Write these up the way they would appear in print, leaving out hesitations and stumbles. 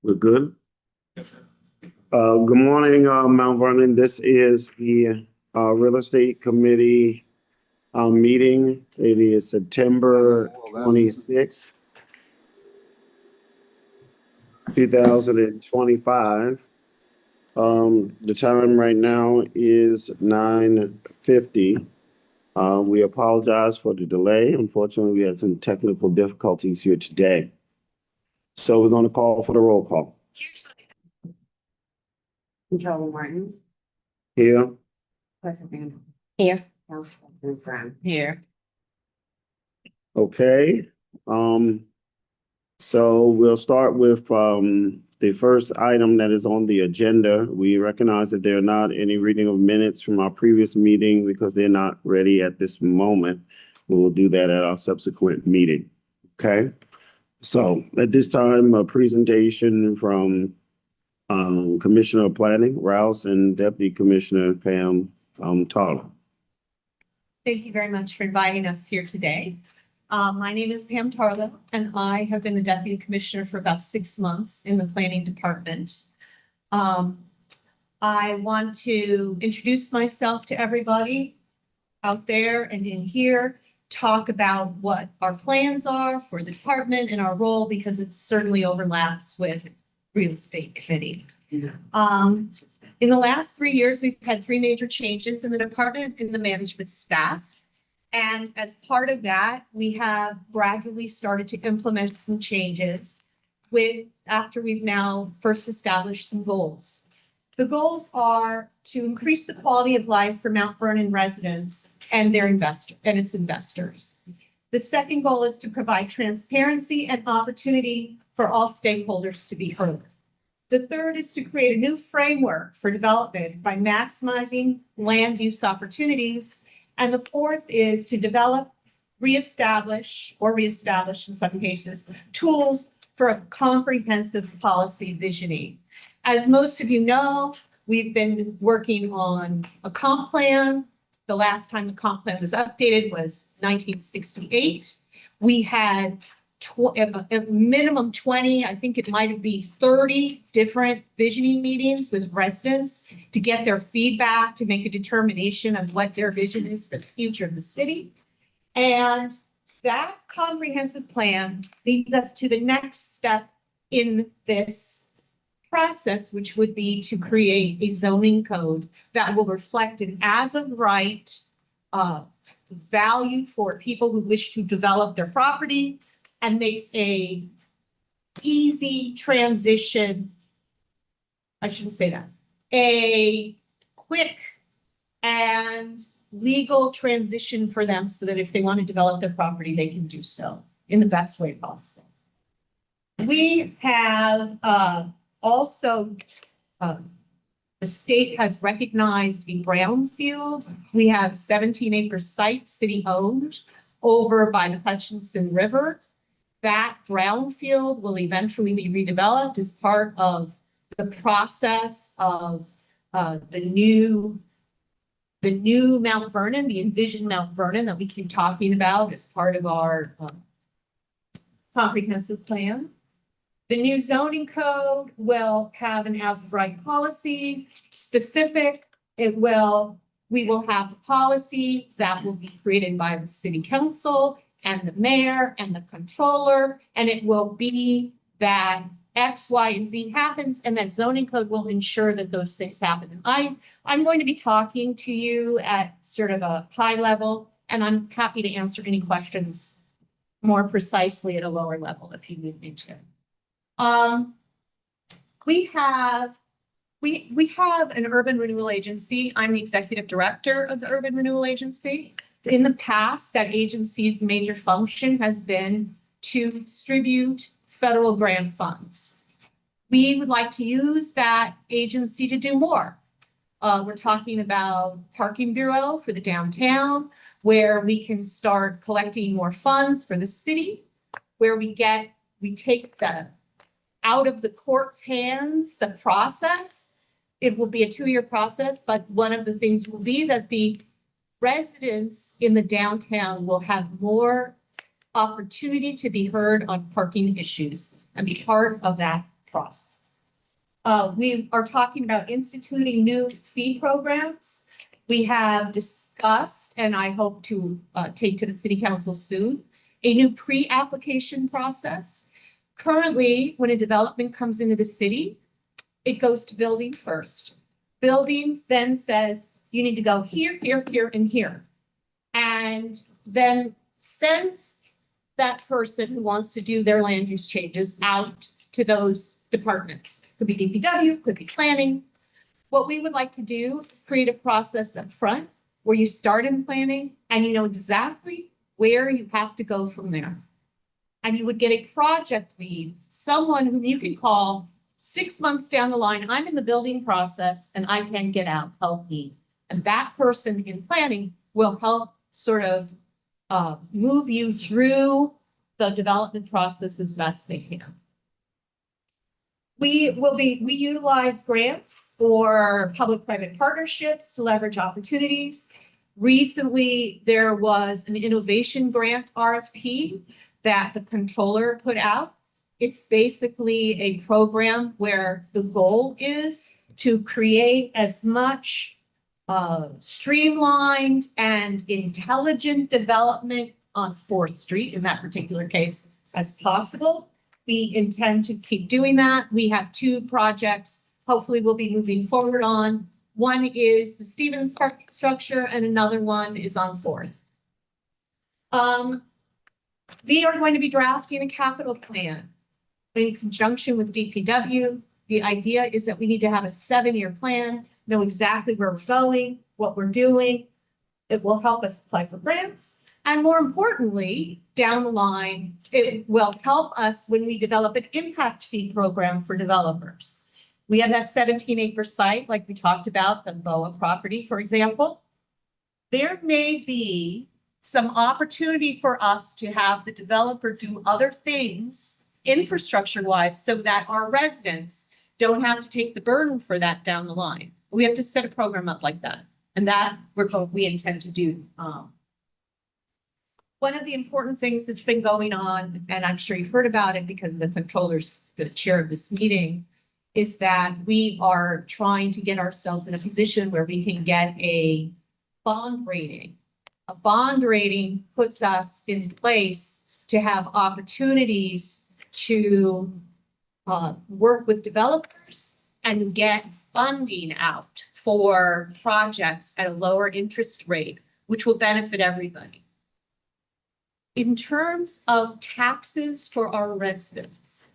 We're good. Good morning, Mount Vernon. This is the Real Estate Committee meeting. It is September 26th, 2025. The time right now is 9:50. We apologize for the delay. Unfortunately, we had some technical difficulties here today. So we're going to call for the roll call. Kelly Martin. Here. Here. Here. Okay. So we'll start with the first item that is on the agenda. We recognize that there are not any reading of minutes from our previous meeting because they're not ready at this moment. We will do that at our subsequent meeting. Okay. So at this time, a presentation from Commissioner of Planning, Rouse, and Deputy Commissioner Pam Tarler. Thank you very much for inviting us here today. My name is Pam Tarlow, and I have been the Deputy Commissioner for about 6 months in the Planning Department. I want to introduce myself to everybody out there and in here, talk about what our plans are for the department and our role, because it certainly overlaps with Real Estate Committee. In the last 3 years, we've had 3 major changes in the department in the management staff. And as part of that, we have gradually started to implement some changes after we've now first established some goals. The goals are to increase the quality of life for Mount Vernon residents and its investors. The second goal is to provide transparency and opportunity for all stakeholders to be heard. The third is to create a new framework for development by maximizing land use opportunities. And the fourth is to develop, reestablish in some cases, tools for a comprehensive policy visioning. As most of you know, we've been working on a comp plan. The last time the comp plan was updated was 1968. We had a minimum 20, I think it might be 30 different visioning meetings with residents to get their feedback, to make a determination of what their vision is for the future of the city. And that comprehensive plan leads us to the next step in this process, which would be to create a zoning code that will reflect an as of right value for people who wish to develop their property, and makes a easy transition. I shouldn't say that. A quick and legal transition for them so that if they want to develop their property, they can do so in the best way possible. We have also, the state has recognized a brownfield. We have 17-acre site, city owned, over by the Hutchinson River. That brownfield will eventually be redeveloped as part of the process of the new Mount Vernon, the envisioned Mount Vernon that we keep talking about as part of our comprehensive plan. The new zoning code will have an as-of-right policy specific. We will have a policy that will be created by the city council and the mayor and the controller, and it will be that X, Y, and Z happens, and that zoning code will ensure that those things happen. And I'm going to be talking to you at sort of a high level, and I'm happy to answer any questions more precisely at a lower level if you need me to. We have an urban renewal agency. I'm the executive director of the Urban Renewal Agency. In the past, that agency's major function has been to distribute federal grant funds. We would like to use that agency to do more. We're talking about parking bureau for the downtown, where we can start collecting more funds for the city, where we take the out of the court's hands, the process. It will be a 2-year process, but one of the things will be that the residents in the downtown will have more opportunity to be heard on parking issues and be part of that process. We are talking about instituting new fee programs. We have discussed, and I hope to take to the city council soon, a new pre-application process. Currently, when a development comes into the city, it goes to building first. Building then says, you need to go here, here, here, and here. And then sends that person who wants to do their land use changes out to those departments. Could be DPW, could be planning. What we would like to do is create a process up front where you start in planning and you know exactly where you have to go from there. And you would get a project lead, someone whom you can call 6 months down the line. I'm in the building process and I can get out, help me. And that person in planning will help sort of move you through the development process as best they can. We utilize grants or public-private partnerships to leverage opportunities. Recently, there was an innovation grant RFP that the controller put out. It's basically a program where the goal is to create as much streamlined and intelligent development on 4th Street in that particular case as possible. We intend to keep doing that. We have 2 projects, hopefully we'll be moving forward on. One is the Stevens Park structure and another one is on 4th. We are going to be drafting a capital plan in conjunction with DPW. The idea is that we need to have a 7-year plan, know exactly where we're going, what we're doing. It will help us apply for grants. And more importantly, down the line, it will help us when we develop an impact fee program for developers. We have that 17-acre site, like we talked about, the BOA property, for example. There may be some opportunity for us to have the developer do other things infrastructure-wise so that our residents don't have to take the burden for that down the line. We have to set a program up like that. And that we intend to do. One of the important things that's been going on, and I'm sure you've heard about it because the controller's the chair of this meeting, is that we are trying to get ourselves in a position where we can get a bond rating. A bond rating puts us in place to have opportunities to work with developers and get funding out for projects at a lower interest rate, which will benefit everybody. In terms of taxes for our residents,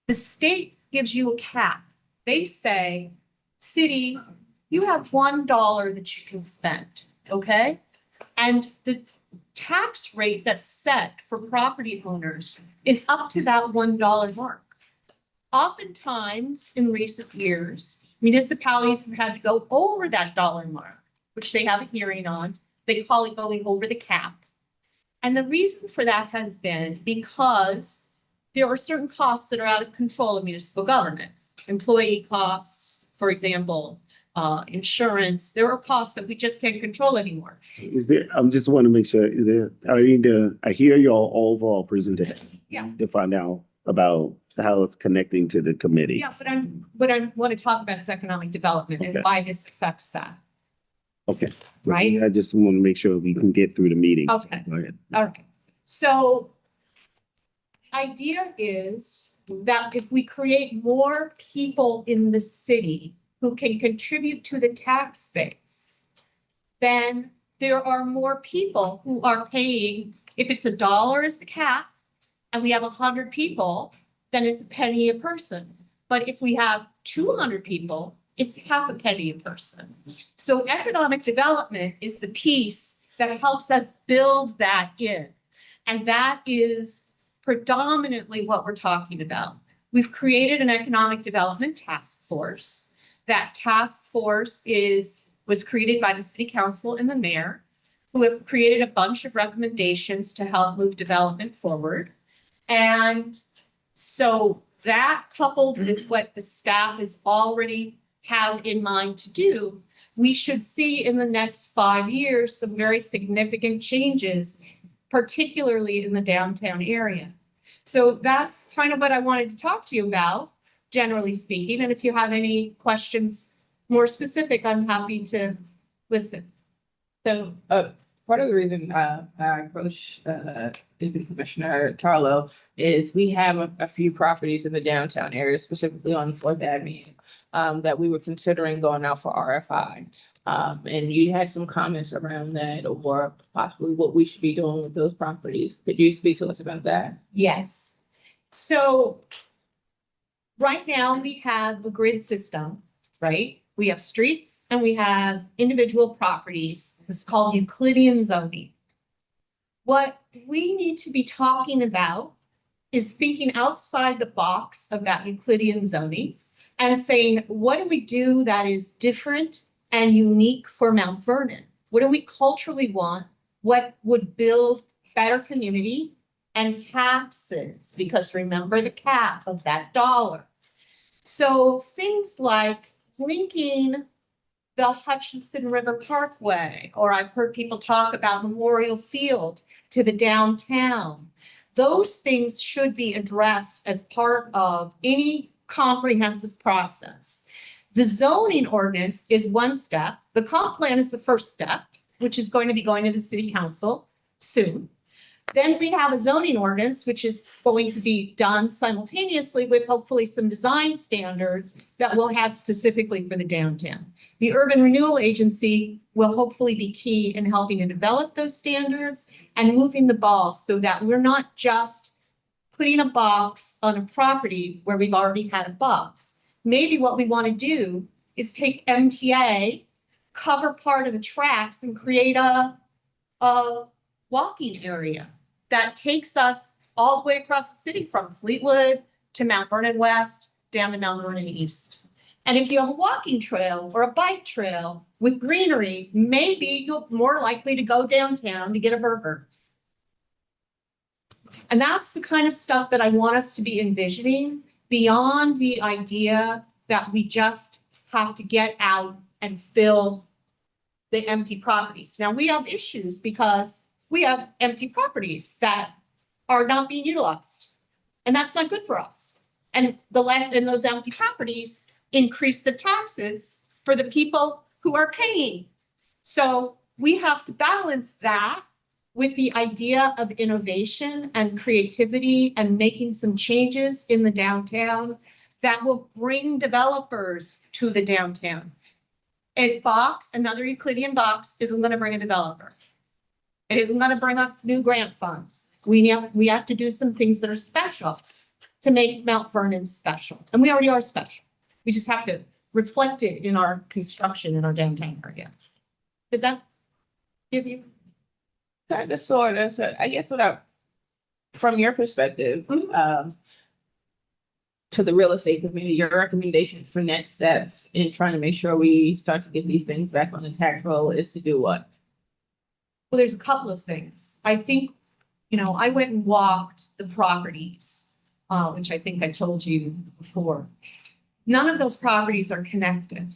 the state gives you a cap. They say, city, you have $1 that you can spend, okay? And the tax rate that's set for property owners is up to that $1 mark. Oftentimes, in recent years, municipalities have had to go over that dollar mark, which they have a hearing on. They call it going over the cap. And the reason for that has been because there are certain costs that are out of control of municipal government. Employee costs, for example, insurance. There are costs that we just can't control anymore. Is there, I'm just want to make sure, is there, I hear your overall presentation. Yeah. To find out about how it's connecting to the committee. Yeah, what I want to talk about is economic development and Okay. why this affects that. Okay. Right. I just want to make sure we can get through the meeting. Okay. Go ahead. All right. So idea is that if we create more people in the city who can contribute to the tax base, then there are more people who are paying. If it's $1 is the cap and we have 100 people, then it's a penny a person. But if we have 200 people, it's half a penny a person. So economic development is the piece that helps us build that in. And that is predominantly what we're talking about. We've created an economic development task force. That task force was created by the city council and the mayor, who have created a bunch of recommendations to help move development forward. And so that coupled with what the staff is already have in mind to do, we should see in the next 5 years some very significant changes, particularly in the downtown area. So that's kind of what I wanted to talk to you about. generally speaking. And if you have any questions more specific, I'm happy to listen. So, part of the reason, I approached, Deputy Commissioner Carlo is we have a few properties in the downtown area, specifically on Fourth Avenue, that we were considering going out for RFI. And you had some comments around that or possibly what we should be doing with those properties. Could you speak to us about that? Yes. So right now we have a grid system, right? We have streets and we have individual properties. It's called Euclidean zoning. What we need to be talking about is thinking outside the box of that Euclidean zoning and saying, what do we do that is different and unique for Mount Vernon? What do we culturally want? What would build better community and taxes? Because remember the cap of that dollar. So things like linking the Hutchinson River Parkway, or I've heard people talk about Memorial Field to the downtown. Those things should be addressed as part of any comprehensive process. The zoning ordinance is one step. The comp plan is the first step, which is going to be going to the city council soon. Then we have a zoning ordinance, which is going to be done simultaneously with hopefully some design standards that we'll have specifically for the downtown. The Urban Renewal Agency will hopefully be key in helping to develop those standards and moving the ball so that we're not just putting a box on a property where we've already had a box. Maybe what we want to do is take MTA, cover part of the tracks and create a walking area that takes us all the way across the city from Fleetwood to Mount Vernon West, down to Mount Vernon East. And if you have a walking trail or a bike trail with greenery, maybe you're more likely to go downtown to get a burger. And that's the kind of stuff that I want us to be envisioning beyond the idea that we just have to get out and fill the empty properties. Now, we have issues because we have empty properties that are not being utilized. And that's not good for us. And the land in those empty properties increase the taxes for the people who are paying. So we have to balance that with the idea of innovation and creativity and making some changes in the downtown that will bring developers to the downtown. A box, another Euclidean box, isn't going to bring a developer. It isn't going to bring us new grant funds. We have to do some things that are special to make Mount Vernon special. And we already are special. We just have to reflect it in our construction in our downtown area. Did that give you? Kind of, sort of. So I guess from your perspective, to the real estate committee, your recommendations for next steps in trying to make sure we start to get these things back on the tax roll is to do what? Well, there's a couple of things. I think, I went and walked the properties, which I think I told you before. None of those properties are connected.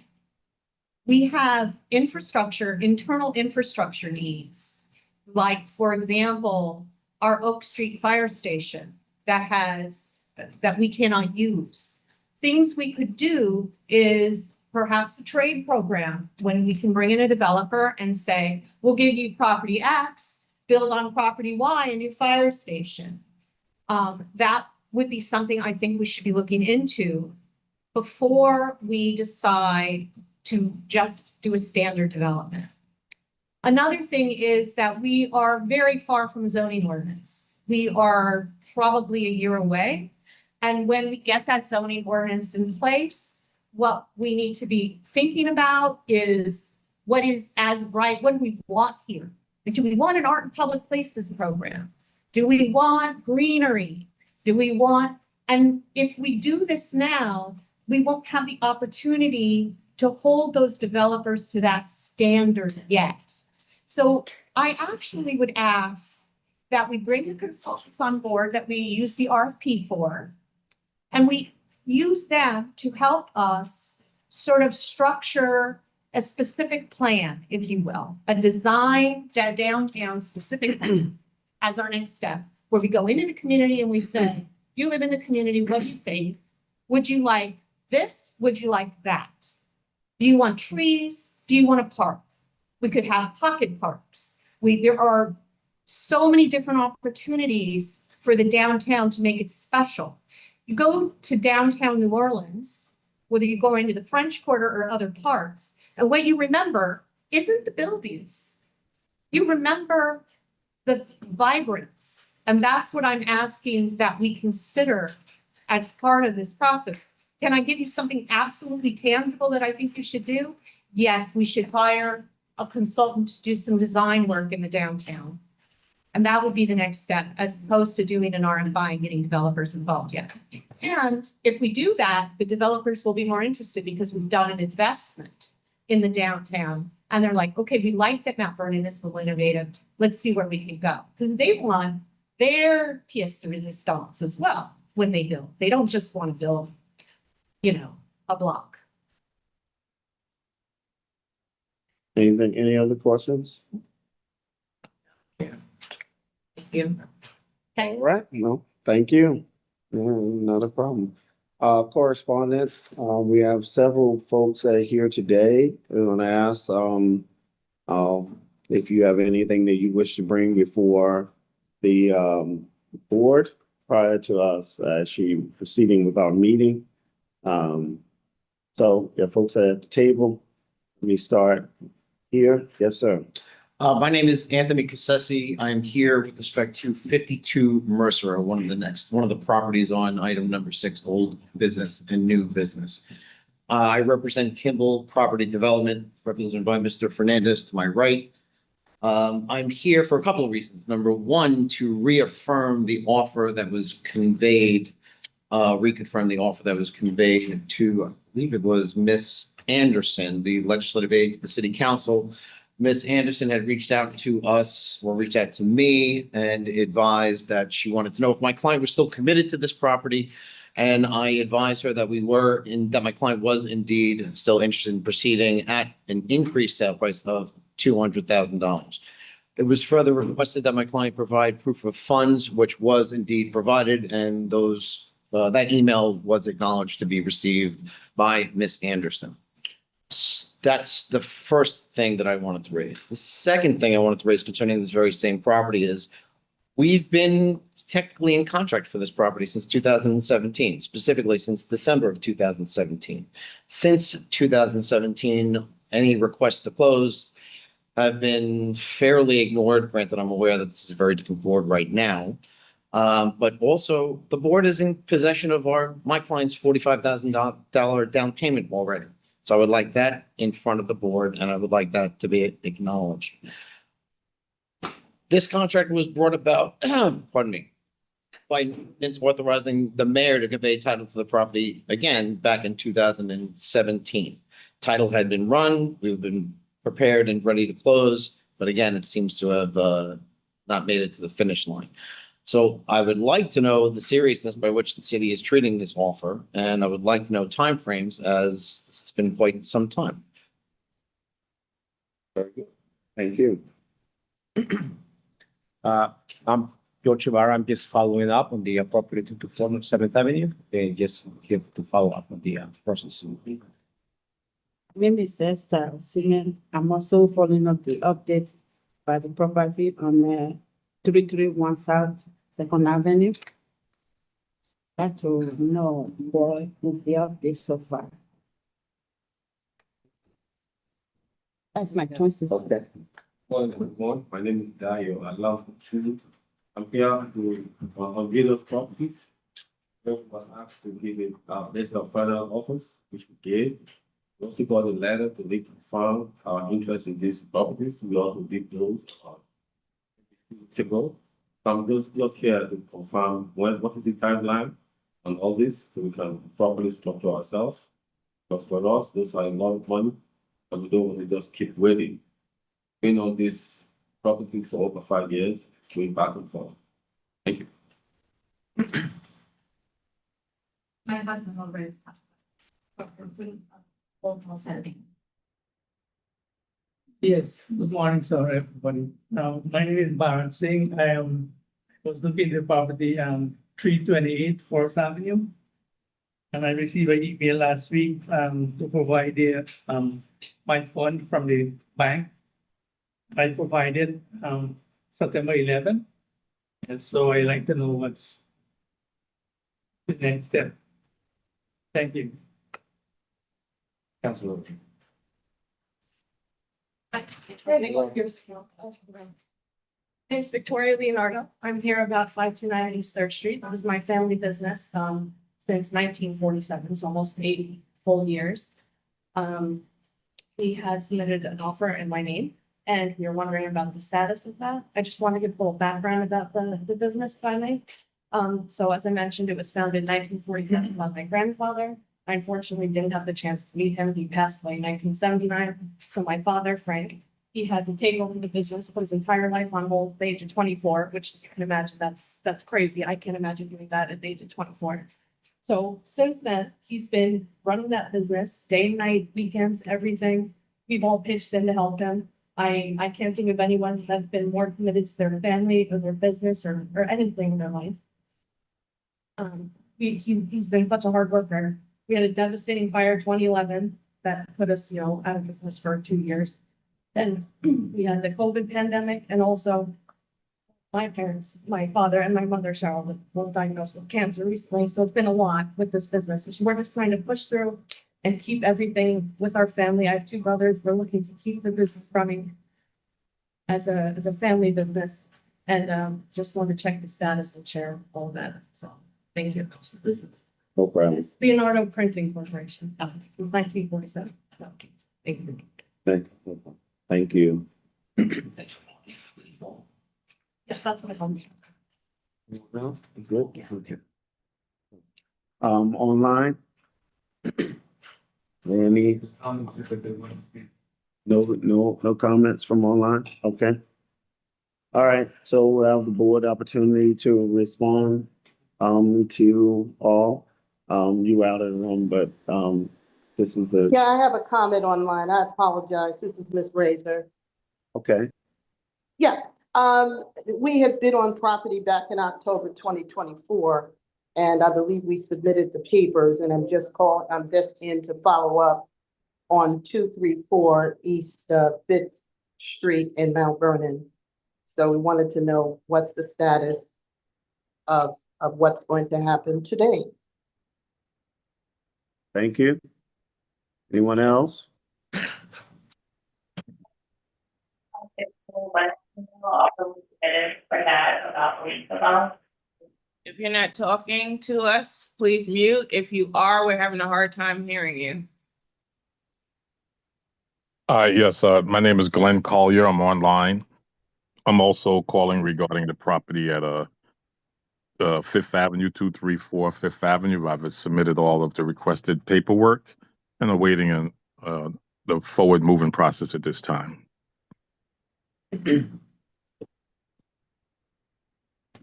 We have infrastructure, internal infrastructure needs. Like, for example, our Oak Street Fire Station that we cannot use. Things we could do is perhaps a trade program when we can bring in a developer and say, we'll give you property X, build on property Y, a new fire station. That would be something I think we should be looking into before we decide to just do a standard development. Another thing is that we are very far from zoning ordinance. We are probably a year away. And when we get that zoning ordinance in place, what we need to be thinking about is what is as right, what do we want here? Do we want an art and public places program? Do we want greenery? And if we do this now, we won't have the opportunity to hold those developers to that standard yet. So I actually would ask that we bring the consultants on board that we use the RFP for, and we use them to help us sort of structure a specific plan, if you will, a design downtown specific plan as our next step, where we go into the community and we say, you live in the community, what do you think? Would you like this? Would you like that? Do you want trees? Do you want a park? We could have pocket parks. There are so many different opportunities for the downtown to make it special. You go to downtown New Orleans, whether you go into the French Quarter or other parts, and what you remember isn't the buildings. You remember the vibrance, and that's what I'm asking that we consider as part of this process. Can I give you something absolutely tangible that I think you should do? Yes, we should hire a consultant to do some design work in the downtown. And that would be the next step, as opposed to doing an RFI and getting developers involved yet. And if we do that, the developers will be more interested because we've done an investment in the downtown. And they're like, okay, we like that Mount Vernon is a little innovative. Let's see where we can go. Because they want their pièce de résistance as well when they build. They don't just want to build, a block. Any other questions? Thank you. Okay. All right, no, thank you. Not a problem. Correspondence, we have several folks that are here today. I'm gonna ask, if you have anything that you wish to bring before the, board prior to us actually proceeding with our meeting. So, yeah, folks at the table, let me start here. Yes, sir. My name is Anthony Cassesi. I'm here with respect to 52 Mercer, one of the properties on item number 6, old business and new business. I represent Kimball Property Development, represented by Mr. Fernandez to my right. I'm here for a couple of reasons. Number one, to reaffirm the offer that was conveyed, reconfirm the offer that was conveyed to, I believe it was Miss Anderson, the legislative aide to the city council. Ms. Anderson had reached out to us, or reached out to me, and advised that she wanted to know if my client was still committed to this property. And I advised her that that my client was indeed still interested in proceeding at an increased sale price of $200,000. It was further requested that my client provide proof of funds, which was indeed provided, and that email was acknowledged to be received by Ms. Anderson. That's the first thing that I wanted to raise. The second thing I wanted to raise concerning this very same property is we've been technically in contract for this property since 2017, specifically since December of 2017. Since 2017, any requests to close have been fairly ignored. Granted, I'm aware that this is a very different board right now. But also the board is in possession of my client's $45,000 down payment already. So I would like that in front of the board, and I would like that to be acknowledged. This contract was brought about, pardon me, by authorizing the mayor to convey title to the property again back in 2017. Title had been run, we've been prepared and ready to close, but again, it seems to have not made it to the finish line. So I would like to know the seriousness by which the city is treating this offer, and I would like to know timeframes, as this has been quite some time. Very good. Thank you. I'm George Chivara. I'm just following up on the property to 7th Avenue. They just give to follow up on the process. My name is Esther Singer. I'm also following up the update by the property on 331 South 2nd Avenue. Like to know what is the update so far. That's my twin sister. Okay. Well, everyone, my name is Dayo. I love to. I'm here to unveil those properties. We were asked to give it list of further offers, which we gave. We also got a letter to reconfirm our interest in these properties. We also did those weeks ago. So I'm just here to confirm what is the timeline on all this, so we can properly structure ourselves. But for us, those are a lot of money, and we don't want to just keep waiting. Been on this property for over 5 years, going back and forth. Thank you. My husband already. Yes, good morning, sir, everybody. My name is Baran Singh. Was looking at the property 328 4th Avenue. And I received an email last week, to provide my fund from the bank. I provided, September 11. And so I like to know what's the next step. Thank you. Councilor. Name's Victoria Leonardo. I'm here about 529 East Third Street. This is my family business, since 1947, it's almost 80 full years. We had submitted an offer in my name, and we were wondering about the status of that. I just want to give a little background about the business, if I may. So as I mentioned, it was founded in 1947 by my grandfather. I unfortunately didn't have the chance to meet him. He passed away in 1979. So my father, Frank, he had to take over the business, put his entire life on hold at the age of 24, which as you can imagine, that's crazy. I can't imagine doing that at the age of 24. So since then, he's been running that business day and night, weekends, everything. We've all pitched in to help him. I can't think of anyone that's been more committed to their family or their business or anything in their life. He's been such a hard worker. We had a devastating fire 2011 that put us, out of business for 2 years. Then we had the COVID pandemic, and also my parents, my father and my mother, Cheryl, were diagnosed with cancer recently. So it's been a lot with this business. We're just trying to push through and keep everything with our family. I have 2 brothers. We're looking to keep the business running as a family business, and just want to check the status and share all of that. So thank you. No problem. It's Leonardo Printing Corporation. It's 1947. Thank you. Thank you. Yes, that's what I'm. No, good. Okay. Online? Any, no comments from online? Okay. All right, so we'll have the board opportunity to respond, to all. You out of the room, but, this is the, Yeah, I have a comment online. I apologize. This is Ms. Razor. okay, Yeah, we had been on property back in October 2024, and I believe we submitted the papers, and I'm just in to follow up on 234 East Fifth Street in Mount Vernon. So we wanted to know what's the status of what's going to happen today. thank you. Anyone else? If you're not talking to us, please mute. If you are, we're having a hard time hearing you. Yes, my name is Glenn Collier. I'm online. I'm also calling regarding the property at Fifth Avenue, 234 Fifth Avenue. I've submitted all of the requested paperwork and awaiting the forward moving process at this time.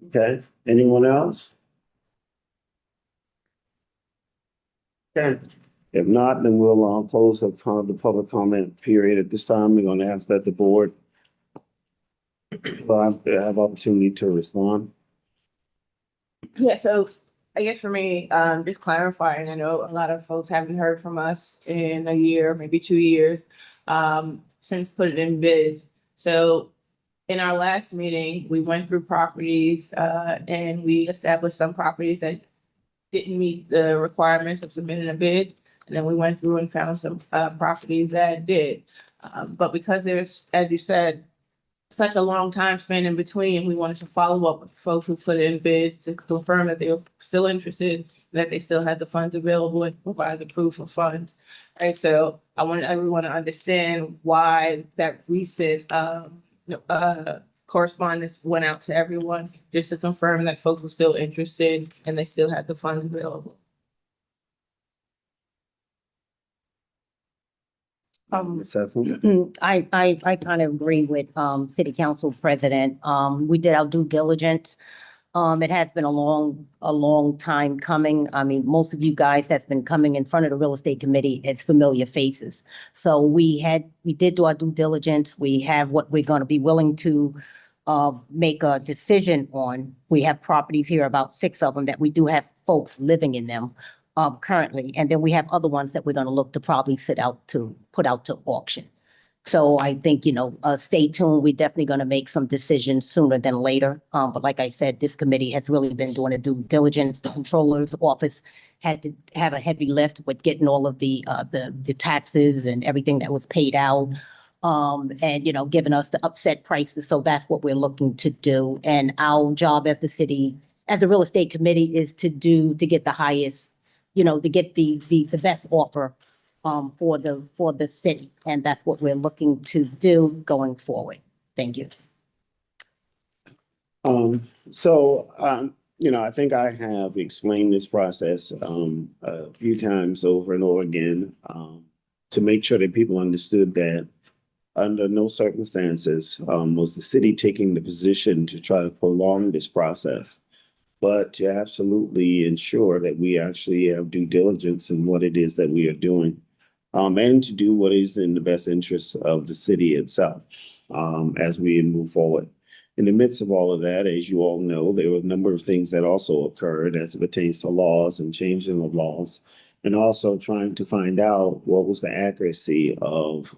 Okay, anyone else? Okay, if not, then we'll close the public comment period at this time. We're gonna ask that the board have opportunity to respond. Yeah, so I guess for me, just clarifying, I know a lot of folks haven't heard from us in a year, maybe 2 years, since putting in bids. So in our last meeting, we went through properties, and we established some properties that didn't meet the requirements of submitting a bid. And then we went through and found some, properties that did. But because there's, as you said, such a long time span in between, we wanted to follow up with folks who put in bids to confirm that they were still interested, that they still had the funds available and provide the proof of funds. Right, so I want everyone to understand why that recent correspondence went out to everyone, just to confirm that folks were still interested and they still had the funds available. Ms. Heslin? I kind of agree with City Council President. We did our due diligence. It has been a long time coming. I mean, most of you guys has been coming in front of the Real Estate Committee as familiar faces. So we did do our due diligence. We have what we're going to be willing to make a decision on. We have properties here, about 6 of them, that we do have folks living in them. currently. And then we have other ones that we're gonna look to probably put out to auction. So I think, stay tuned. We're definitely gonna make some decisions sooner than later. But like I said, this committee has really been doing a due diligence. The controller's office had to have a heavy lift with getting all of the taxes and everything that was paid out. And, giving us the upset prices. So that's what we're looking to do. And our job as the city, as the real estate committee, is to get the highest, to get the best offer for the city. And that's what we're looking to do going forward. Thank you. I think I have explained this process a few times over and over again to make sure that people understood that under no circumstances was the city taking the position to try to prolong this process, but to absolutely ensure that we actually have due diligence in what it is that we are doing, and to do what is in the best interest of the city itself as we move forward. In the midst of all of that, as you all know, there were a number of things that also occurred as it pertains to laws and changing of laws, and also trying to find out what was the accuracy of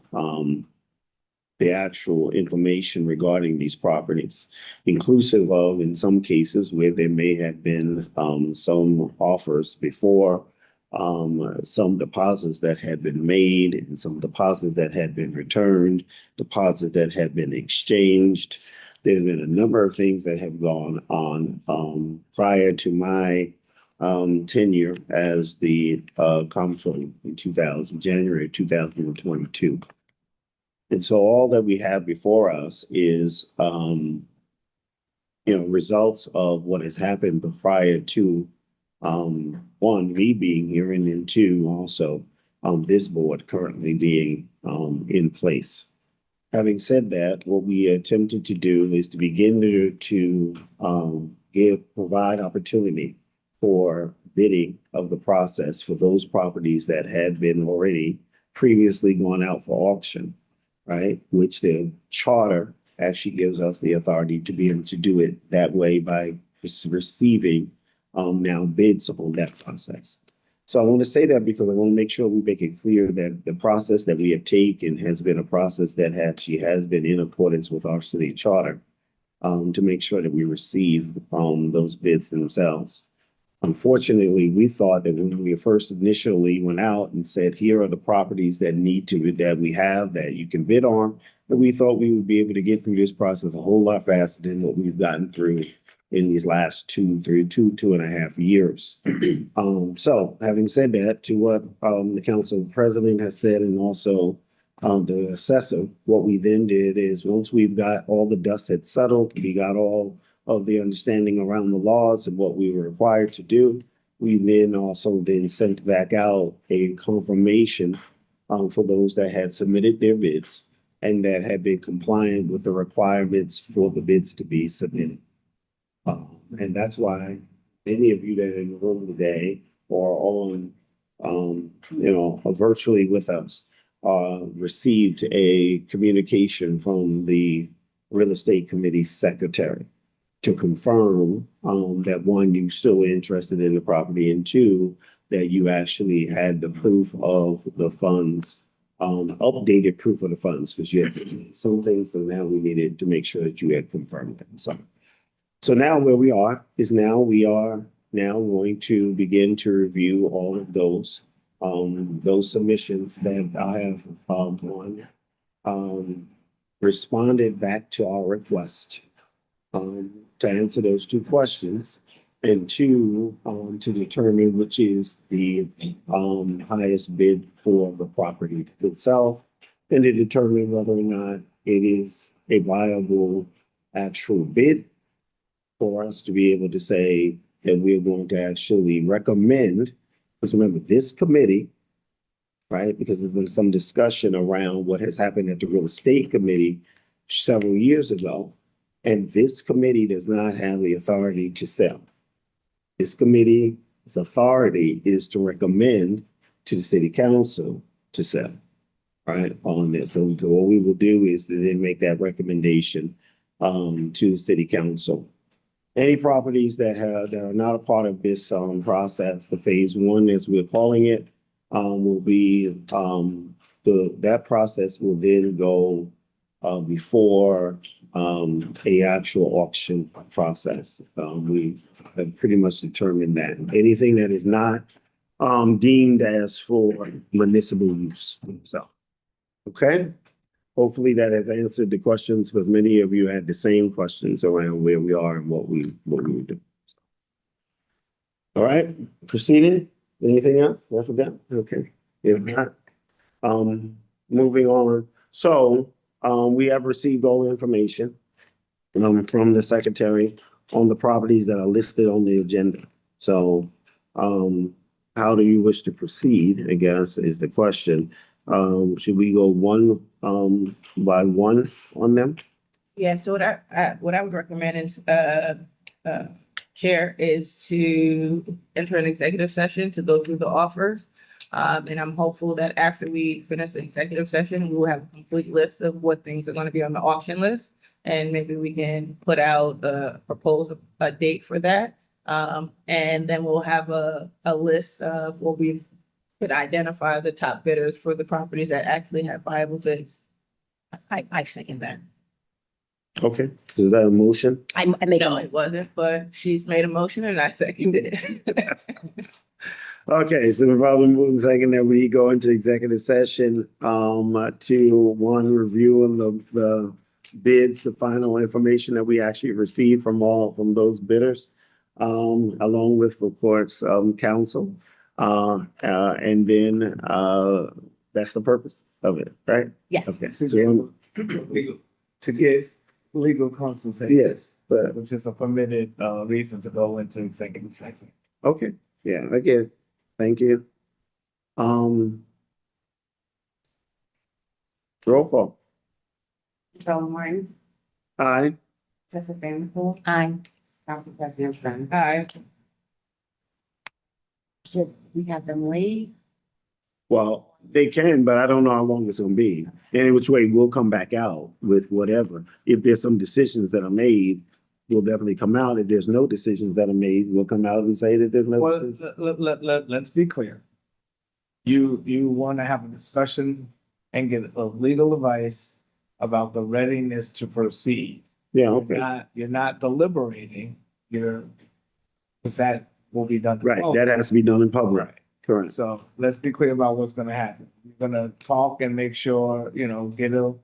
the actual information regarding these properties, inclusive of, in some cases, where there may have been some offers before, some deposits that had been made, and some deposits that had been returned, deposits that had been exchanged. There's been a number of things that have gone on prior to my tenure as the comptroller in January 2022. And so all that we have before us is, results of what has happened prior to, one, me being here, and then two, also, this board currently being, in place. Having said that, what we attempted to do is to begin to provide opportunity for bidding of the process for those properties that had been already previously gone out for auction, right? Which the charter actually gives us the authority to be able to do it that way by receiving now bids on that process. So I want to say that because I want to make sure we make it clear that the process that we have taken has been a process that actually has been in accordance with our city charter to make sure that we receive those bids themselves. Unfortunately, we thought that when we first initially went out and said, here are the properties that we have that you can bid on, that we thought we would be able to get through this process a whole lot faster than what we've gotten through in these last 2.5 years. So having said that, to what the council president has said, and also the assessor, what we then did is once we've got all the dust had settled, we got all of the understanding around the laws and what we were required to do, we then also sent back out a confirmation for those that had submitted their bids and that had been compliant with the requirements for the bids to be submitted. And that's why many of you that are in the room today or on, virtually with us, received a communication from the real estate committee secretary to confirm that one, you still interested in the property, and two, that you actually had the proof of the funds, updated proof of the funds, because you had some things, so now we needed to make sure that you had confirmed them. So now where we are is we are going to begin to review all of those submissions that I have responded back to our request to answer those two questions, and two, to determine which is the highest bid for the property itself, and to determine whether or not it is a viable actual bid for us to be able to say that we're going to actually recommend, because remember, this committee, right, because there's been some discussion around what has happened at the real estate committee several years ago, and this committee does not have the authority to sell. This committee's authority is to recommend to the city council to sell, right, on this. So what we will do is to then make that recommendation to the city council. any properties that are not a part of this, process, the phase one, as we're calling it, will be, that process will then go, before, a actual auction process. We have pretty much determined that anything that is not, deemed as for municipal use, so. Okay, hopefully that has answered the questions, because many of you had the same questions around where we are and what we would do. All right, proceeding, anything else? I forgot, okay, if not, moving on. So, we have received all the information, from the secretary on the properties that are listed on the agenda. So, how do you wish to proceed, I guess, is the question. Should we go one, by one on them? Yeah, so what I would recommend is, Chair, is to enter an executive session to go through the offers. And I'm hopeful that after we finish the executive session, we will have a complete list of what things are gonna be on the auction list. And maybe we can put out propose a date for that. And then we'll have a list of what we could identify the top bidders for the properties that actually have viable bids. I second that. Okay, is that a motion? I make No, a, it wasn't, but she's made a motion and I seconded it. Okay, so we're probably moving second that we go into executive session, to one, review the bids, the final information that we actually received from those bidders, along with, of course, council. And then, that's the purpose of it, right? yes. Okay. To get legal consultation. Yes, but, Which is a permitted, reason to go into executive session. okay, yeah, again, thank you. Roll call. Joe Martin, Aye. Cesar Vanderpool, Aye. Council President Trent. Aye. Should we have them leave? Well, they can, but I don't know how long it's gonna be. Any which way, we'll come back out with whatever. If there's some decisions that are made, we'll definitely come out. If there's no decisions that are made, we'll come out and say that there's no. Well, decision. let's be clear. You want to have a discussion and get a legal advice about the readiness to proceed. Yeah, okay, You're not deliberating, because that will be done. in right. public. That has to be done in public. Right. Correct. So let's be clear about what's gonna happen. We're gonna talk and make sure, get a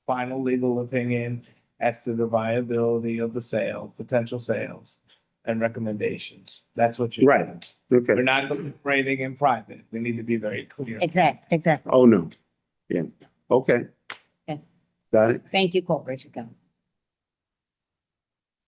final legal opinion as to the viability of the sale, potential sales and recommendations. That's what you're. Right. We're Okay. not deliberating in private. We need to be very clear. Exactly. Oh, no. Yeah. Okay. Okay. Got it. Thank you, Corporation Counsel.